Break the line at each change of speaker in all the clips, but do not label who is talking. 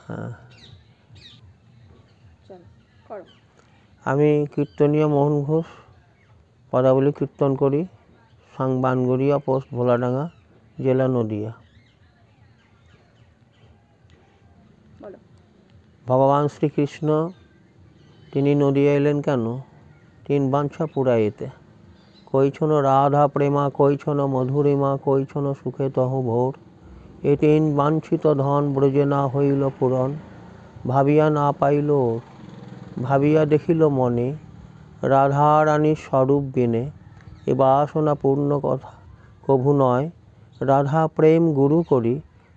হ্যাঁ,
চলো করো।
আমি কীর্তনীয় মোহন ঘোষ, পদাবলী কীর্তন করি, বানগড়িয়া পোস্ট ভোলাডাঙ্গা, জেলা নদিয়া।
বলো।
ভগবান শ্রীকৃষ্ণ তিনি নদিয়া এলেন কেন? 3 বাঞ্ছা পুরাইতে, কইছন রাধা প্রেমা, কইছন মধুরিমা, কইছন সুখে তহ ভোর। এ 3 বাঞ্ছিত ধন ব্রজে না হইল পূরণ, ভাবিয়া না পাইল ওর। ভাবিয়া দেখিল মনে, রাধা রানীর স্বরূপ বিনে, এ বাসনা পূর্ণ কথা কভু নয়। রাধা প্রেম গুরু করি,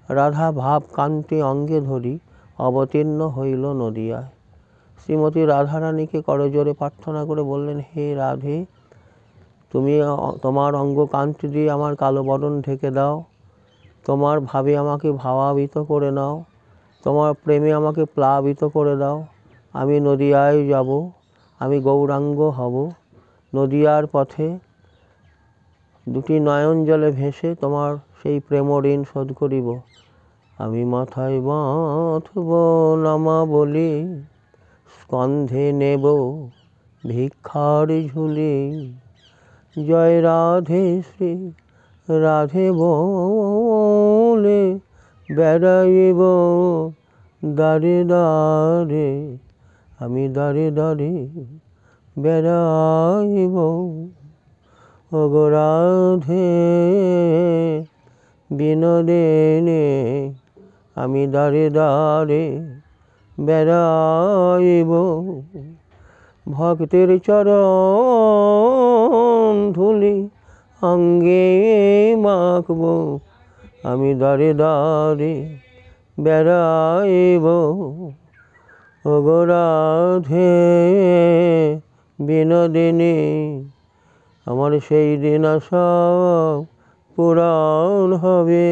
রাধা ভাব কান্তি অঙ্গে ধরি, অবতীর্ণ হইল নদিয়ায়। শ্রীমতী রাধারানীকে করজোরে প্রার্থনা করে বললেন, হে রাধে, তুমি তোমার অঙ্গ কান্তি দিয়ে আমার কালো বরণ ঢেকে দাও, তোমার ভাবে আমাকে ভাবাবিত করে নাও, তোমার প্রেমে আমাকে প্লাবিত করে দাও। আমি নদিয়ায় যাব, আমি গৌরাঙ্গ হব, নদিয়ার পথে 2টি নয়ন জলে ভেসে তোমার সেই প্রেম ঋণ শোধ করিব। আমি মাথায় বাঁধব নামাবলি, স্কন্ধে নেব ভিক্ষার ঝুলি। জয় রাধে শ্রী রাধে বলে বেড়াইব দাঁড়ে দাঁড়ে, আমি দাঁড়ে দাঁড়ে বেড়াইব। ওগো রাধে বিনোদিনী, আমি দাঁড়ে দাঁড়ে বেড়াইব। ভক্তের চরণ ধুলি অঙ্গে মাখব, আমি দাঁড়ে দাঁড়ে বেড়াইব। ওগো রাধে বিনোদিনী, আমার সেই দিন আশা পূরণ হবে।